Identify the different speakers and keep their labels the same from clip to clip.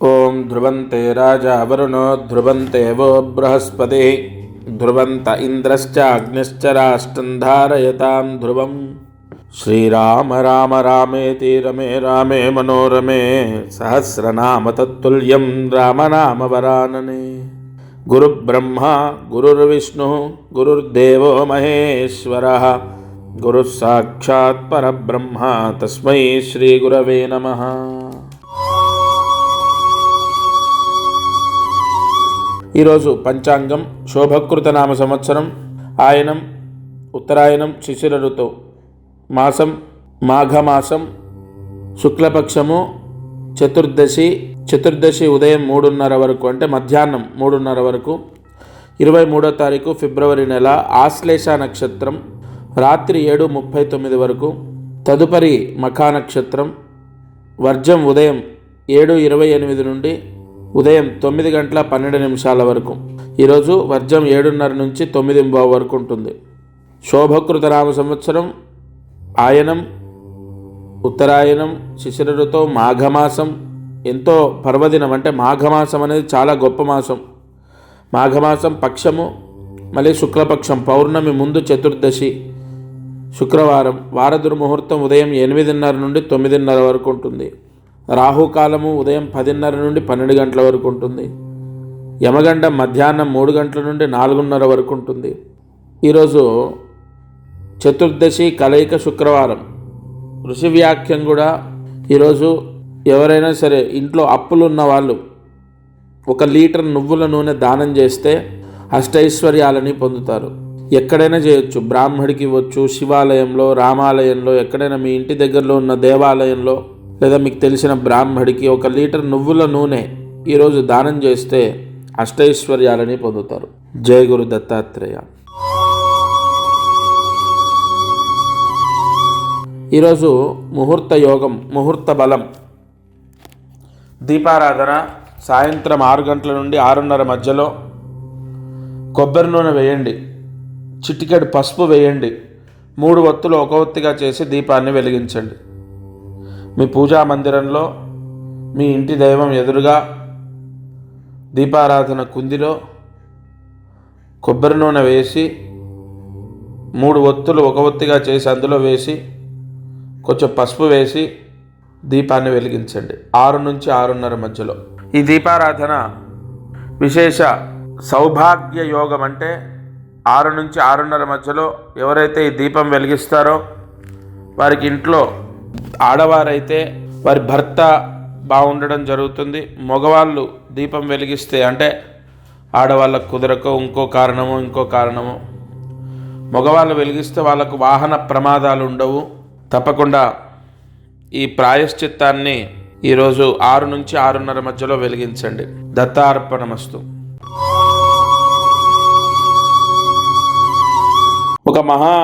Speaker 1: ఓం ధ్రువంతే రాజా వరుణో ధ్రువంతే वो బృహస్పతి ధ్రువంత ఇంద్రశ్చ అగ్నిశ్చ రాష్ట్రం ధారయతాం ధ్రువం. శ్రీరామ రామ రామేతి రమే రామే మనోరమే సహస్రనామ తత్తుల్యం రామనామ వరాననే. గురుబ్రహ్మ గురుర్విష్ణు గురుర్దేవో మహేశ్వరః గురుః సాక్షాత్ పరబ్రహ్మ తస్మై శ్రీ గురవే నమః. ఈరోజు పంచాంగం శోభకృత నామ సంవత్సరం ఆయనం ఉత్తరాయణం శిశిర ఋతువు మాసం మాఘమాసం శుక్లపక్షము చతుర్దశి ఉదయం 3:30 వరకు అంటే మధ్యాహ్నం 3:30 వరకు. 23వ తారీఖు ఫిబ్రవరి నెల ఆశ్లేష నక్షత్రం రాత్రి 7:39 వరకు. తదుపరి మఖా నక్షత్రం వర్జం ఉదయం 7:28 నుండి ఉదయం 9:12 వరకు. ఈరోజు వర్జం 7:30 నుంచి 9:15 వరకు ఉంటుంది. శోభకృత నామ సంవత్సరం ఆయనం ఉత్తరాయణం శిశిర ఋతువు మాఘమాసం ఎంతో పర్వదినం. అంటే మాఘమాసం అనేది చాలా గొప్ప మాసం. మాఘమాసం పక్షము మళ్ళీ శుక్లపక్షం పౌర్ణమి ముందు చతుర్దశి శుక్రవారం. వారదుర్ముహూర్తం ఉదయం 8:30 నుండి 9:30 వరకు ఉంటుంది. రాహుకాలము ఉదయం 10:30 నుండి 12 గంటల వరకు ఉంటుంది. యమగండం మధ్యాహ్నం 3 గంటల నుండి 4:30 వరకు ఉంటుంది. ఈరోజు చతుర్దశి కలయిక శుక్రవారం. ఋషి వ్యాఖ్యం కూడా ఈరోజు ఎవరైనా సరే ఇంట్లో అప్పులు ఉన్న వాళ్ళు 1 లీటర్ నువ్వుల నూనె దానం చేస్తే అష్టైశ్వర్యాలని పొందుతారు. ఎక్కడైనా చేయొచ్చు, బ్రాహ్మడికి ఇవ్వచ్చు, శివాలయంలో, రామాలయంలో, ఎక్కడైనా మీ ఇంటి దగ్గరలో ఉన్న దేవాలయంలో లేదా మీకు తెలిసిన బ్రాహ్మడికి 1 లీటర్ నువ్వుల నూనె ఈరోజు దానం చేస్తే అష్టైశ్వర్యాలని పొందుతారు. జయ గురు దత్తాత్రేయ. ఈరోజు ముహూర్త యోగం, ముహూర్త బలం. దీపారాధన సాయంత్రం 6 గంటల నుండి 6:30 మధ్యలో. కొబ్బరి నూనె వేయండి, చిటికెడు పసుపు వేయండి, 3 ఒత్తులు 1 ఒత్తిగా చేసి దీపాన్ని వెలిగించండి. మీ పూజా మందిరంలో మీ ఇంటి దైవం ఎదురుగా దీపారాధన కుందిలో కొబ్బరి నూనె వేసి 3 ఒత్తులు 1 ఒత్తిగా చేసి అందులో వేసి కొంచెం పసుపు వేసి దీపాన్ని వెలిగించండి 6 నుంచి 6:30 మధ్యలో. ఈ దీపారాధన విశేష సౌభాగ్య యోగం. అంటే 6 నుంచి 6:30 మధ్యలో ఎవరైతే ఈ దీపం వెలిగిస్తారో వారికి ఇంట్లో ఆడవారైతే వారి భర్త బాగుండడం జరుగుతుంది. మగవాళ్ళు దీపం వెలిగిస్తే అంటే ఆడవాళ్ళకు కుదరకో ఇంకో కారణము మగవాళ్ళు వెలిగిస్తే వాళ్ళకు వాహన ప్రమాదాలు ఉండవు. తప్పకుండా ఈ ప్రాయశ్చిత్తాన్ని ఈరోజు 6 నుంచి 6:30 మధ్యలో వెలిగించండి. దత్తార్పణమస్తు. ఒక మహా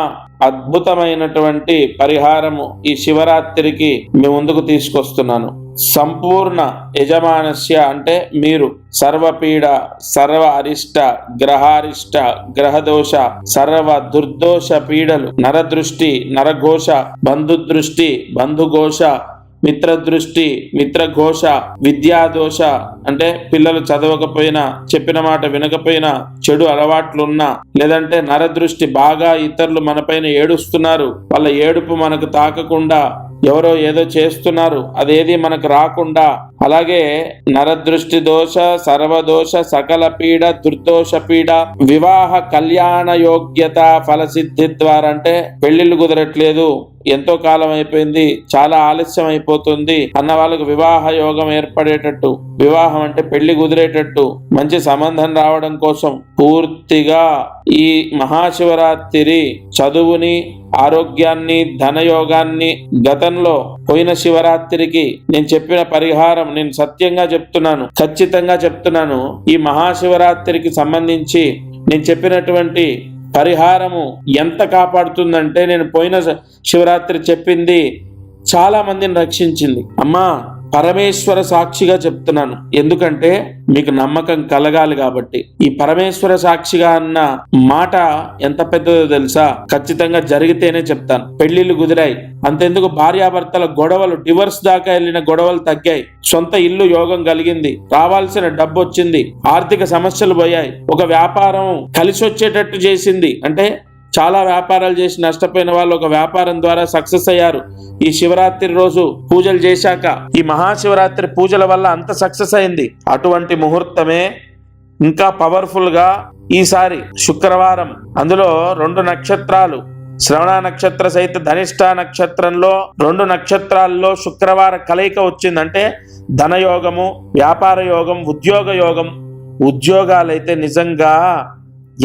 Speaker 1: అద్భుతమైనటువంటి పరిహారము ఈ శివరాత్రికి మీ ముందుకు తీసుకొస్తున్నాను. సంపూర్ణ యజమానస్య అంటే మీరు సర్వపీడ, సర్వ అరిష్ట, గ్రహారిష్ట, గ్రహదోష, సర్వ దుర్దోష పీడలు, నరదృష్టి, నరఘోష, బంధుదృష్టి, బంధుఘోష, మిత్రదృష్టి, మిత్రఘోష, విద్యాదోష అంటే పిల్లలు చదవకపోయినా, చెప్పిన మాట వినకపోయినా, చెడు అలవాట్లున్నా, లేదంటే నరదృష్టి బాగా ఇతరులు మనపైన ఏడుస్తున్నారు, వాళ్ళ ఏడుపు మనకు తాకకుండా ఎవరో ఏదో చేస్తున్నారు, అదేది మనకు రాకుండా, అలాగే నరదృష్టి దోష, సర్వదోష, సకల పీడ, దుర్దోష పీడ, వివాహ కళ్యాణ యోగ్యత ఫలసిద్ధి ద్వారా అంటే పెళ్లిళ్ళు కుదరట్లేదు, ఎంతో కాలం అయిపోయింది, చాలా ఆలస్యం అయిపోతుంది అన్న వాళ్ళకు వివాహ యోగం ఏర్పడేటట్టు, వివాహం అంటే పెళ్లి కుదిరేటట్టు, మంచి సంబంధం రావడం కోసం పూర్తిగా ఈ మహాశివరాత్రి చదువుని, ఆరోగ్యాన్ని, ధనయోగాన్ని గతంలో పోయిన శివరాత్రికి నేను చెప్పిన పరిహారం నేను సత్యంగా చెప్తున్నాను, ఖచ్చితంగా చెప్తున్నాను. ఈ మహాశివరాత్రికి సంబంధించి నేను చెప్పినటువంటి పరిహారము ఎంత కాపాడుతుందంటే నేను పోయిన శివరాత్రి చెప్పింది చాలా మందిని రక్షించింది. అమ్మా పరమేశ్వర సాక్షిగా చెప్తున్నాను, ఎందుకంటే మీకు నమ్మకం కలగాలి కాబట్టి. ఈ పరమేశ్వర సాక్షిగా అన్న మాట ఎంత పెద్దదో తెలుసా? ఖచ్చితంగా జరిగితేనే చెప్తాను. పెళ్లిళ్ళు కుదిరాయి, అంతెందుకు భార్యాభర్తల గొడవలు, డివర్స్ దాకా వెళ్ళిన గొడవలు తగ్గాయి, సొంత ఇల్లు యోగం కలిగింది, రావాల్సిన డబ్బు వచ్చింది, ఆర్థిక సమస్యలు పోయాయి, ఒక వ్యాపారం కలిసి వచ్చేటట్టు చేసింది. అంటే చాలా వ్యాపారాలు చేసి నష్టపోయిన వాళ్ళు ఒక వ్యాపారం ద్వారా సక్సెస్ అయ్యారు. ఈ శివరాత్రి రోజు పూజలు చేశాక, ఈ మహాశివరాత్రి పూజల వల్ల అంత సక్సెస్ అయింది. అటువంటి ముహూర్తమే ఇంకా పవర్ఫుల్ గా ఈసారి శుక్రవారం, అందులో 2 నక్షత్రాలు, శ్రవణ నక్షత్ర సహిత ధనిష్ట నక్షత్రంలో 2 నక్షత్రాల్లో శుక్రవార కలయిక వచ్చిందంటే ధనయోగము, వ్యాపార యోగం, ఉద్యోగ యోగం. ఉద్యోగాలైతే నిజంగా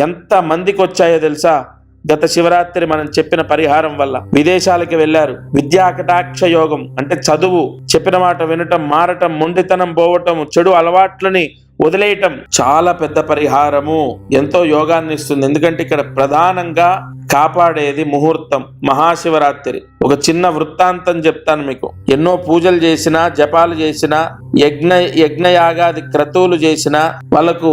Speaker 1: ఎంత మందికి వచ్చాయో తెలుసా? గత శివరాత్రి మనం చెప్పిన పరిహారం వల్ల విదేశాలకి వెళ్లారు. విద్యా కటాక్ష యోగం అంటే చదువు, చెప్పిన మాట వినటం, మారటం, మొండితనం పోవటం, చెడు అలవాట్లని వదిలేయటం చాలా పెద్ద పరిహారము, ఎంతో యోగాన్ని ఇస్తుంది. ఎందుకంటే ఇక్కడ ప్రధానంగా కాపాడేది ముహూర్తం. మహాశివరాత్రి ఒక చిన్న వృత్తాంతం చెప్తాను మీకు. ఎన్నో పూజలు చేసినా, జపాలు చేసినా, యజ్ఞయాగాది క్రతువులు చేసినా వాళ్ళకు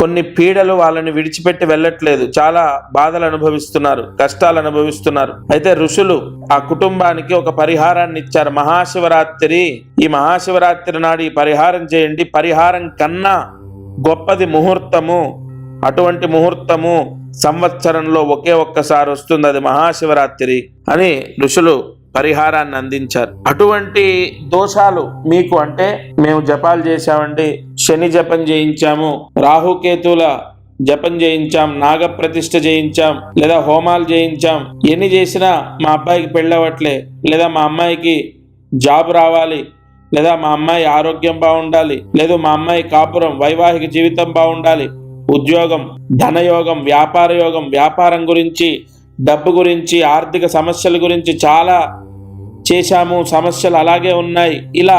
Speaker 1: కొన్ని పీడలు వాళ్ళని విడిచిపెట్టి వెళ్ళట్లేదు. చాలా బాధలు అనుభవిస్తున్నారు, కష్టాలు అనుభవిస్తున్నారు. అయితే ఋషులు ఆ కుటుంబానికి ఒక పరిహారాన్ని ఇచ్చారు. మహాశివరాత్రి, ఈ మహాశివరాత్రి నాడు ఈ పరిహారం చేయండి, పరిహారం కన్నా గొప్పది ముహూర్తము. అటువంటి ముహూర్తము సంవత్సరంలో ఒకే ఒక్కసారి వస్తుంది, అది మహాశివరాత్రి అని ఋషులు పరిహారాన్ని అందించారు. అటువంటి దోషాలు మీకు అంటే మేము జపాలు చేశామండి, శని జపం చేయించాము, రాహుకేతుల జపం చేయించాం, నాగ ప్రతిష్ఠ చేయించాం, లేదా హోమాలు చేయించాం, ఎన్ని చేసినా మా అబ్బాయికి పెళ్ళవట్లే, లేదా మా అమ్మాయికి జాబ్ రావాలి, లేదా మా అమ్మాయి ఆరోగ్యం బాగుండాలి, లేదా మా అమ్మాయి కాపురం వైవాహిక జీవితం బాగుండాలి, ఉద్యోగం, ధనయోగం, వ్యాపార యోగం, వ్యాపారం గురించి, డబ్బు గురించి, ఆర్థిక సమస్యల గురించి చాలా చేశాము, సమస్యలు అలాగే ఉన్నాయి. ఇలా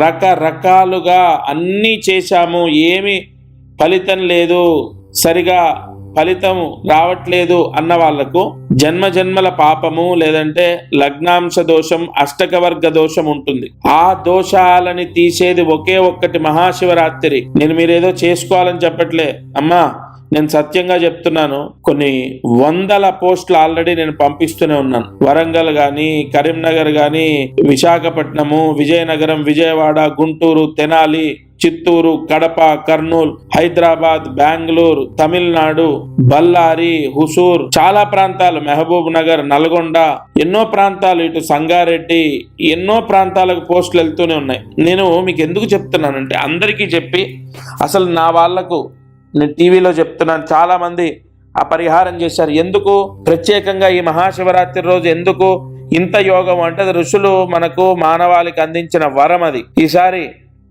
Speaker 1: రకరకాలుగా అన్నీ చేశాము, ఏమి ఫలితం లేదు, సరిగా ఫలితం రావట్లేదు అన్న వాళ్లకు జన్మ జన్మల పాపము, లేదంటే లగ్నాంశ దోషం, అష్టకవర్గ దోషం ఉంటుంది. ఆ దోషాలని తీసేది ఒకే ఒక్కటి మహాశివరాత్రి. నేను మీరేదో చేసుకోవాలని చెప్పట్లే అమ్మా, నేను సత్యంగా చెప్తున్నాను. కొన్ని 100 పోస్టులు ఆల్రెడీ నేను పంపిస్తూనే ఉన్నాను. వరంగల్ గాని, కరీంనగర్ గాని, విశాఖపట్నము, విజయనగరం, విజయవాడ, గుంటూరు, తెనాలి, చిత్తూరు, కడప, కర్నూలు, హైదరాబాద్, బెంగళూరు, తమిళనాడు, బళ్ళారి, హుసూర్, చాలా ప్రాంతాలు, మహబూబ్ నగర్, నల్గొండ, ఎన్నో ప్రాంతాలు, ఇటు సంగారెడ్డి, ఎన్నో ప్రాంతాలకు పోస్టులు వెళ్తూనే ఉన్నాయి. నేను మీకు ఎందుకు చెప్తున్నానంటే అందరికీ చెప్పి, అసలు నా వాళ్లకు నేను టీవీలో చెప్తున్నాను, చాలా మంది ఆ పరిహారం చేశారు. ఎందుకు ప్రత్యేకంగా ఈ మహాశివరాత్రి రోజు ఎందుకు ఇంత యోగం అంటే ఋషులు మనకు మానవాళికి అందించిన వరం అది. ఈసారి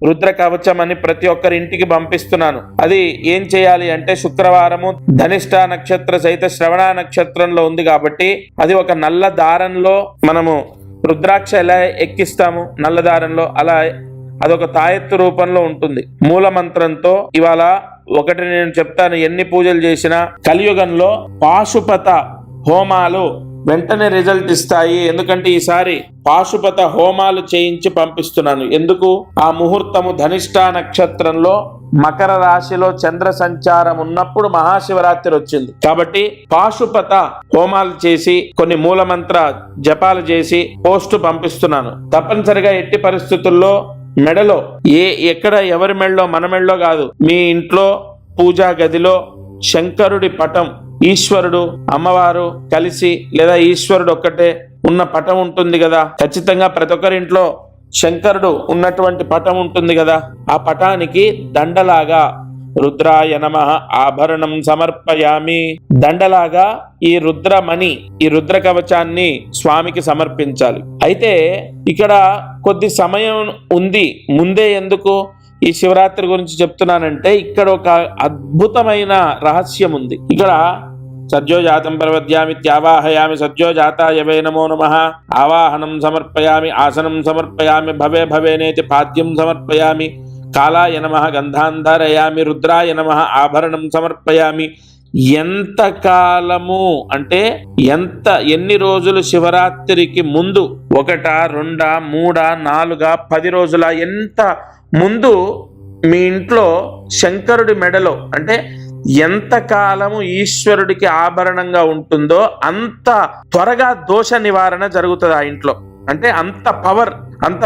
Speaker 1: రుద్ర కవచం అని ప్రతి ఒక్కరి ఇంటికి పంపిస్తున్నాను. అది ఏం చేయాలి అంటే శుక్రవారము ధనిష్ట నక్షత్ర సహిత శ్రవణ నక్షత్రంలో ఉంది కాబట్టి అది ఒక నల్ల దారంలో మనము రుద్రాక్ష ఎలా ఎక్కిస్తాము నల్ల దారంలో, అలా అదొక తాయెత్తు రూపంలో ఉంటుంది. మూల మంత్రంతో ఇవాళ ఒకటి నేను చెప్తాను, ఎన్ని పూజలు చేసినా కలియుగంలో పాశుపత హోమాలు వెంటనే రిజల్ట్ ఇస్తాయి. ఎందుకంటే ఈసారి పాశుపత హోమాలు చేయించి పంపిస్తున్నాను. ఎందుకు? ఆ ముహూర్తము ధనిష్ట నక్షత్రంలో మకర రాశిలో చంద్ర సంచారం ఉన్నప్పుడు మహాశివరాత్రి వచ్చింది కాబట్టి పాశుపత హోమాలు చేసి కొన్ని మూలమంత్ర జపాలు చేసి పోస్టు పంపిస్తున్నాను. తప్పనిసరిగా ఎట్టి పరిస్థితుల్లో మెడలో ఎక్కడ ఎవరి మెడలో, మన మెడలో కాదు, మీ ఇంట్లో పూజా గదిలో శంకరుడి పటం, ఈశ్వరుడు అమ్మవారు కలిసి లేదా ఈశ్వరుడు ఒక్కటే ఉన్న పటం ఉంటుంది కదా, ఖచ్చితంగా ప్రతి ఒక్కరి ఇంట్లో శంకరుడు ఉన్నటువంటి పటం ఉంటుంది కదా, ఆ పటానికి దండలాగా రుద్రాయ నమః ఆభరణం సమర్పయామి, దండలాగా ఈ రుద్రమణి, ఈ రుద్ర కవచాన్ని స్వామికి సమర్పించాలి. అయితే ఇక్కడ కొద్ది సమయం ఉంది ముందే. ఎందుకు ఈ శివరాత్రి గురించి చెప్తున్నానంటే ఇక్కడ ఒక అద్భుతమైన రహస్యం ఉంది. ఇక్కడ సజ్జోజాతం ప్రవద్యామిత్యావాహయామి సజ్జోజాతాయ వై నమో నమః ఆవాహనం సమర్పయామి ఆసనం సమర్పయామి భవే భవేనేతి పాద్యం సమర్పయామి కాలాయ నమః గంధాంధరయామి రుద్రాయ నమః ఆభరణం సమర్పయామి ఎంత కాలము అంటే ఎన్ని రోజులు శివరాత్రికి ముందు, 1, 2, 3, 4, 10 రోజుల ఎంత ముందు మీ ఇంట్లో శంకరుడి మెడలో అంటే ఎంత కాలము ఈశ్వరుడికి ఆభరణంగా ఉంటుందో అంత త్వరగా దోష నివారణ జరుగుతుంది ఆ ఇంట్లో. అంటే అంత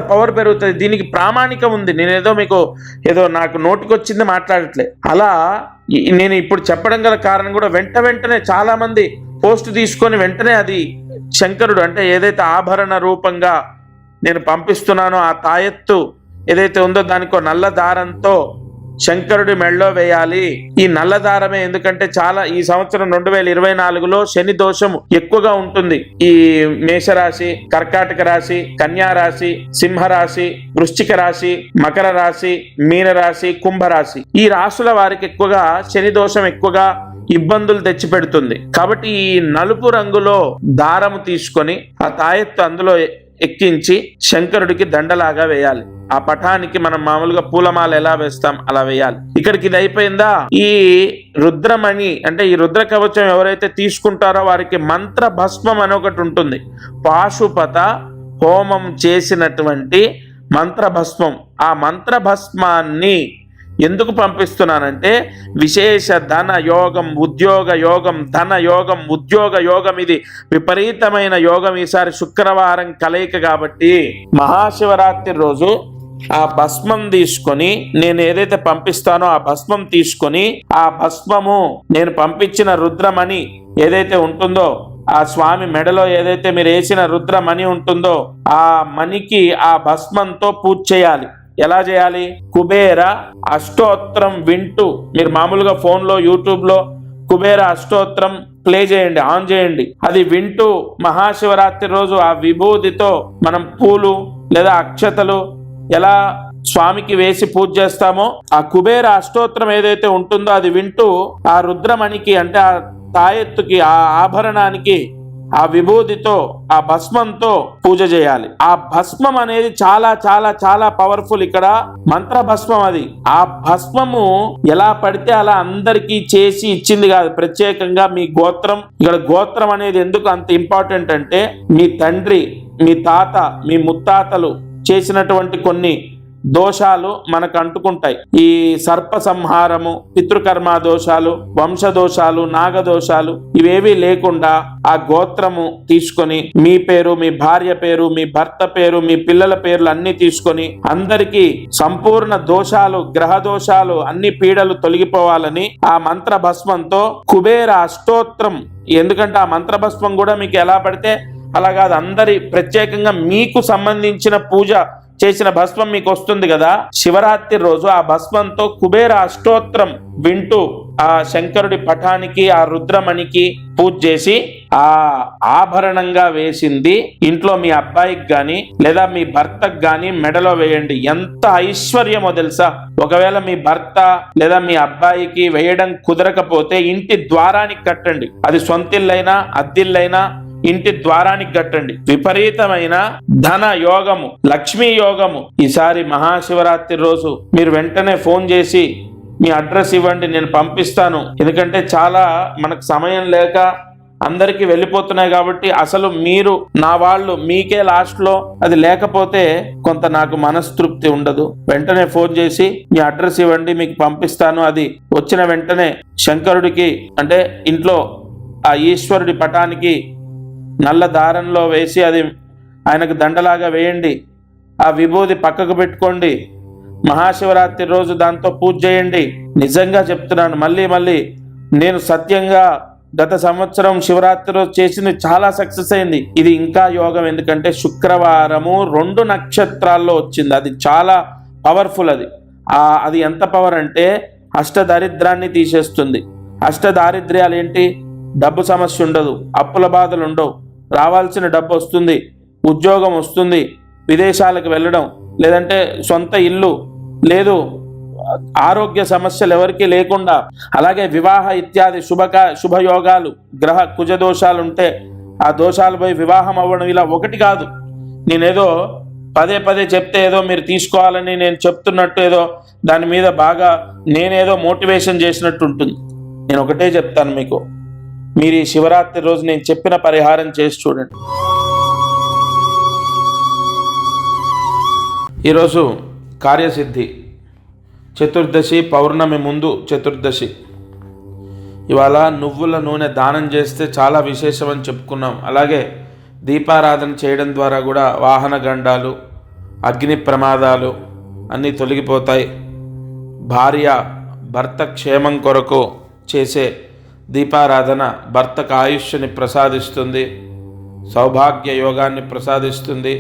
Speaker 1: పవర్ పెరుగుతుంది. దీనికి ప్రామాణికం ఉంది. నేనేదో మీకు నాకు నోటికొచ్చింది మాట్లాడట్లే. అలా నేను ఇప్పుడు చెప్పడం గల కారణం కూడా వెంటనే చాలా మంది పోస్ట్ తీసుకొని వెంటనే అది శంకరుడు అంటే ఏదైతే ఆభరణ రూపంగా నేను పంపిస్తున్నానో ఆ తాయెత్తు ఏదైతే ఉందో దానికో నల్ల దారంతో శంకరుడి మెళ్ళో వేయాలి. ఈ నల్ల దారమే ఎందుకంటే చాలా ఈ సంవత్సరం 2024లో శని దోషం ఎక్కువగా ఉంటుంది. ఈ మేషరాశి, కర్కాటక రాశి, కన్యా రాశి, సింహరాశి, వృశ్చిక రాశి, మకర రాశి, మీన రాశి, కుంభరాశి ఈ రాశుల వారికి ఎక్కువగా శని దోషం ఎక్కువగా ఇబ్బందులు తెచ్చిపెడుతుంది. కాబట్టి ఈ నలుపు రంగులో దారము తీసుకొని ఆ తాయెత్తు అందులో ఎక్కించి శంకరుడికి దండలాగా వేయాలి. ఆ పటానికి మనం మామూలుగా పూలమాల ఎలా వేస్తాం అలా వేయాలి. ఇక్కడికి ఇది అయిపోయిందా, ఈ రుద్రమణి అంటే ఈ రుద్ర కవచం ఎవరైతే తీసుకుంటారో వారికి మంత్ర భస్మం అని ఒకటి ఉంటుంది. పాశుపత హోమం చేసినటువంటి మంత్ర భస్మం. ఆ మంత్ర భస్మాన్ని ఎందుకు పంపిస్తున్నానంటే విశేష ధన యోగం, ఉద్యోగ యోగం, ధన యోగం, ఉద్యోగ యోగం, ఇది విపరీతమైన యోగం ఈసారి శుక్రవారం కలయిక. కాబట్టి మహాశివరాత్రి రోజు ఆ భస్మం తీసుకొని నేను ఏదైతే పంపిస్తానో ఆ భస్మం తీసుకొని ఆ భస్మము నేను పంపించిన రుద్రమణి ఏదైతే ఉంటుందో ఆ స్వామి మెడలో ఏదైతే మీరు వేసిన రుద్రమణి ఉంటుందో ఆ మణికి ఆ భస్మంతో పూజ చేయాలి. ఎలా చేయాలి? కుబేర అష్టోత్తరం వింటూ మీరు మామూలుగా ఫోన్లో యూట్యూబ్లో కుబేర అష్టోత్తరం ప్లే చేయండి, ఆన్ చేయండి. అది వింటూ మహాశివరాత్రి రోజు ఆ విభూతితో మనం పూలు లేదా అక్షతలు ఎలా స్వామికి వేసి పూజ చేస్తామో ఆ కుబేర అష్టోత్తరం ఏదైతే ఉంటుందో అది వింటూ ఆ రుద్రమణికి అంటే ఆ తాయెత్తుకి ఆ ఆభరణానికి ఆ విభూతితో ఆ భస్మంతో పూజ చేయాలి. ఆ భస్మం అనేది చాలా చాలా చాలా పవర్ఫుల్. ఇక్కడ మంత్ర భస్మం. అది ఆ భస్మము ఎలా పడితే అలా అందరికీ చేసి ఇచ్చింది కాదు, ప్రత్యేకంగా మీ గోత్రం. ఇక్కడ గోత్రం అనేది ఎందుకు అంత ఇంపార్టెంట్ అంటే మీ తండ్రి, మీ తాత, మీ ముత్తాతలు చేసినటువంటి కొన్ని దోషాలు మనకు అంటుకుంటాయి. ఈ సర్ప సంహారము, పితృకర్మ దోషాలు, వంశదోషాలు, నాగదోషాలు ఇవేవి లేకుండా ఆ గోత్రము తీసుకొని మీ పేరు, మీ భార్య పేరు, మీ భర్త పేరు, మీ పిల్లల పేర్లు అన్ని తీసుకొని అందరికీ సంపూర్ణ దోషాలు, గ్రహ దోషాలు, అన్ని పీడలు తొలగిపోవాలని ఆ మంత్ర భస్మంతో కుబేర అష్టోత్తరం. ఎందుకంటే ఆ మంత్ర భస్మం కూడా మీకు ఎలా పడితే అలా కాదు, అందరి ప్రత్యేకంగా మీకు సంబంధించిన పూజ చేసిన భస్మం మీకు వస్తుంది కదా. శివరాత్రి రోజు ఆ భస్మంతో కుబేర అష్టోత్తరం వింటూ ఆ శంకరుడి పటానికి ఆ రుద్రమణికి పూజ చేసి ఆ ఆభరణంగా వేసింది ఇంట్లో మీ అబ్బాయికి గాని లేదా మీ భర్తకు గాని మెడలో వేయండి. ఎంత ఐశ్వర్యమో తెలుసా. ఒకవేళ మీ భర్త లేదా మీ అబ్బాయికి వేయడం కుదరకపోతే ఇంటి ద్వారానికి కట్టండి. అది సొంతిల్లైనా అద్దిల్లైనా ఇంటి ద్వారానికి కట్టండి. విపరీతమైన ధన యోగము, లక్ష్మీ యోగము. ఈసారి మహాశివరాత్రి రోజు మీరు వెంటనే ఫోన్ చేసి మీ అడ్రస్ ఇవ్వండి, నేను పంపిస్తాను. ఎందుకంటే చాలా మనకు సమయం లేక అందరికీ వెళ్ళిపోతున్నాయి కాబట్టి అసలు మీరు నా వాళ్ళు మీకే లాస్ట్లో అది లేకపోతే కొంత నాకు మనస్తృప్తి ఉండదు. వెంటనే ఫోన్ చేసి మీ అడ్రస్ ఇవ్వండి, మీకు పంపిస్తాను. అది వచ్చిన వెంటనే శంకరుడికి అంటే ఇంట్లో ఆ ఈశ్వరుడి పటానికి నల్ల దారంలో వేసి అది ఆయనకు దండలాగా వేయండి. ఆ విభూది పక్కకు పెట్టుకోండి. మహాశివరాత్రి రోజు దాంతో పూజ చేయండి. నిజంగా చెప్తున్నాను, మళ్ళీ నేను సత్యంగా గత సంవత్సరం శివరాత్రి రోజు చేసింది చాలా సక్సెస్ అయింది. ఇది ఇంకా యోగం. ఎందుకంటే శుక్రవారము 2 నక్షత్రాల్లో వచ్చింది. అది చాలా పవర్ఫుల్. అది ఎంత పవర్ అంటే అష్టదారిద్రాన్ని తీసేస్తుంది. అష్టదారిద్ర్యాలు ఏంటి? డబ్బు సమస్య ఉండదు, అప్పుల బాధలు ఉండవు, రావాల్సిన డబ్బు వస్తుంది, ఉద్యోగం వస్తుంది, విదేశాలకు వెళ్ళడం, లేదంటే సొంత ఇల్లు లేదు, ఆరోగ్య సమస్యలు ఎవరికి లేకుండా, అలాగే వివాహ ఇత్యాది శుభయోగాలు, గ్రహ కుజ దోషాలు ఉంటే ఆ దోషాలు పోయి వివాహం అవ్వడం. ఇలా ఒకటి కాదు, నేనేదో పదే చెప్తే ఏదో మీరు తీసుకోవాలని నేను చెప్తున్నట్టు ఏదో దాని మీద బాగా నేనేదో మోటివేషన్ చేసినట్టు ఉంటుంది. నేను ఒకటే చెప్తాను మీకు, మీరు ఈ శివరాత్రి రోజు నేను చెప్పిన పరిహారం చేసి చూడండి. ఈరోజు కార్యసిద్ధి చతుర్దశి, పౌర్ణమి ముందు చతుర్దశి. ఇవాళ నువ్వుల నూనె దానం చేస్తే చాలా విశేషమని చెప్పుకున్నాం. అలాగే దీపారాధన చేయడం ద్వారా కూడా వాహన గండాలు, అగ్ని ప్రమాదాలు అన్నీ తొలగిపోతాయి. భార్య భర్త క్షేమం కొరకు చేసే దీపారాధన భర్తకు ఆయుష్ని ప్రసాదిస్తుంది, సౌభాగ్య యోగాన్ని ప్రసాదిస్తుంది,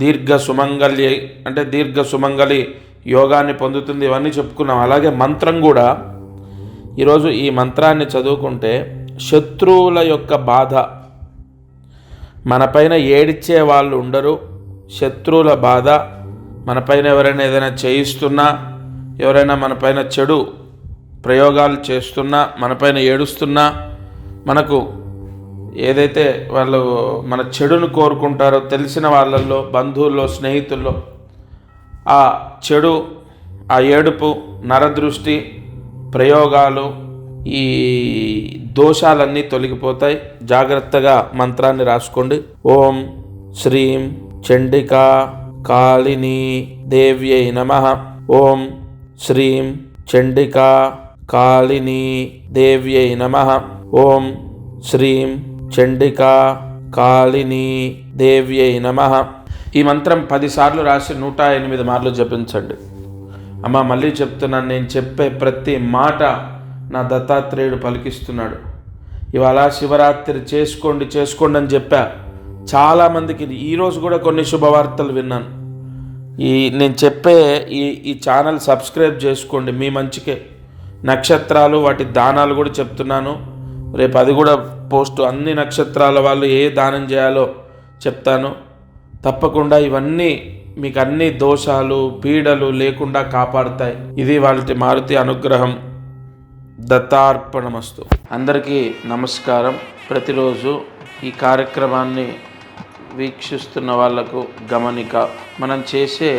Speaker 1: దీర్ఘ సుమంగళి యోగాన్ని పొందుతుంది. ఇవన్నీ చెప్పుకున్నాం. అలాగే మంత్రం కూడా ఈరోజు ఈ మంత్రాన్ని చదువుకుంటే శత్రువుల యొక్క బాధ, మనపైన ఏడిచ్చే వాళ్ళు ఉండరు. శత్రువుల బాధ, మనపైన ఎవరైనా ఏదైనా చేయిస్తున్నా, ఎవరైనా మనపైన చెడు ప్రయోగాలు చేస్తున్నా, మనపైన ఏడుస్తున్నా, మనకు ఏదైతే వాళ్ళు మన చెడును కోరుకుంటారో తెలిసిన వాళ్ళల్లో, బంధువుల్లో, స్నేహితుల్లో ఆ చెడు, ఆ ఏడుపు, నరదృష్టి ప్రయోగాలు, ఈ దోషాలన్నీ తొలగిపోతాయి. జాగ్రత్తగా మంత్రాన్ని రాసుకోండి. ఓం శ్రీం చండికా కాళినీ దేవ్యై నమః. ఓం శ్రీం చండికా కాళినీ దేవ్యై నమః. ఓం శ్రీం చండికా కాళినీ దేవ్యై నమః. ఈ మంత్రం 10 సార్లు రాసి 108 మార్లు జపించండి. అమ్మ, మళ్ళీ చెప్తున్నాను, నేను చెప్పే ప్రతి మాట నా దత్తాత్రేయుడు పలికిస్తున్నాడు. ఇవాళ శివరాత్రి చేసుకోండి అని చెప్పా. చాలామందికి ఈరోజు కూడా కొన్ని శుభవార్తలు విన్నాను. నేను చెప్పే ఈ ఛానల్ సబ్స్క్రైబ్ చేసుకోండి, మీ మంచికే. నక్షత్రాలు, వాటి దానాలు కూడా చెప్తున్నాను. రేపు అది కూడా పోస్ట్, అన్ని నక్షత్రాల వాళ్ళు ఏ దానం చేయాలో చెప్తాను. తప్పకుండా ఇవన్నీ మీకు అన్ని దోషాలు, పీడలు లేకుండా కాపాడుతాయి. ఇది వాళ్ళ మారుతి అనుగ్రహం. దత్తార్పణమస్తు. అందరికీ నమస్కారం. ప్రతిరోజు ఈ కార్యక్రమాన్ని వీక్షిస్తున్న వాళ్లకు గమనిక, మనం చేసే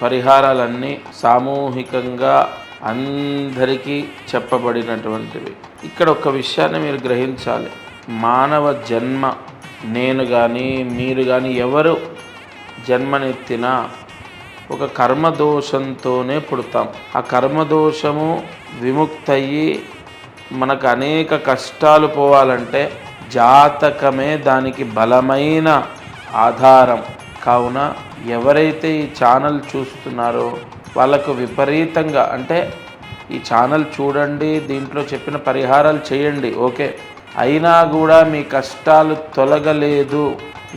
Speaker 1: పరిహారాలన్నీ సామూహికంగా అందరికీ చెప్పబడినటువంటివి. ఇక్కడ ఒక విషయాన్ని మీరు గ్రహించాలి. మానవ జన్మ, నేను కానీ మీరు కానీ ఎవరు జన్మనెత్తినా ఒక కర్మదోషంతోనే పుడతాం. ఆ కర్మదోషము విముక్తయ్యి మనకు అనేక కష్టాలు పోవాలంటే జాతకమే దానికి బలమైన ఆధారం. కావున ఎవరైతే ఈ ఛానల్ చూస్తున్నారో వాళ్ళకు విపరీతంగా, అంటే ఈ ఛానల్ చూడండి, దీంట్లో చెప్పిన పరిహారాలు చేయండి, ఓకే, అయినా కూడా మీ కష్టాలు తొలగలేదు,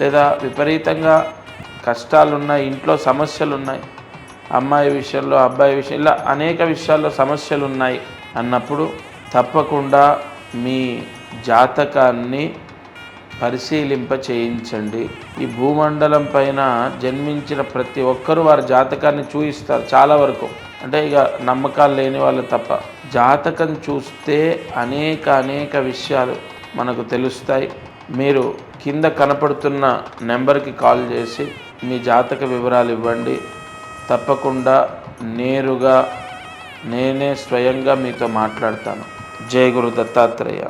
Speaker 1: లేదా విపరీతంగా కష్టాలున్నాయి, ఇంట్లో సమస్యలు ఉన్నాయి, అమ్మాయి విషయంలో, అబ్బాయి విషయం, ఇలా అనేక విషయాల్లో సమస్యలు ఉన్నాయి అన్నప్పుడు తప్పకుండా మీ జాతకాన్ని పరిశీలింప చేయించండి. ఈ భూమండలం పైన జన్మించిన ప్రతి ఒక్కరూ వారి జాతకాన్ని చూయిస్తారు చాలా వరకు. అంటే ఇక నమ్మకాలు లేని వాళ్ళు తప్ప. జాతకం చూస్తే అనేక విషయాలు మనకు తెలుస్తాయి. మీరు కింద కనపడుతున్న నెంబర్కి కాల్ చేసి మీ జాతక వివరాలు ఇవ్వండి. తప్పకుండా నేరుగా నేనే స్వయంగా మీతో మాట్లాడతాను. జై గురు దత్తాత్రేయ.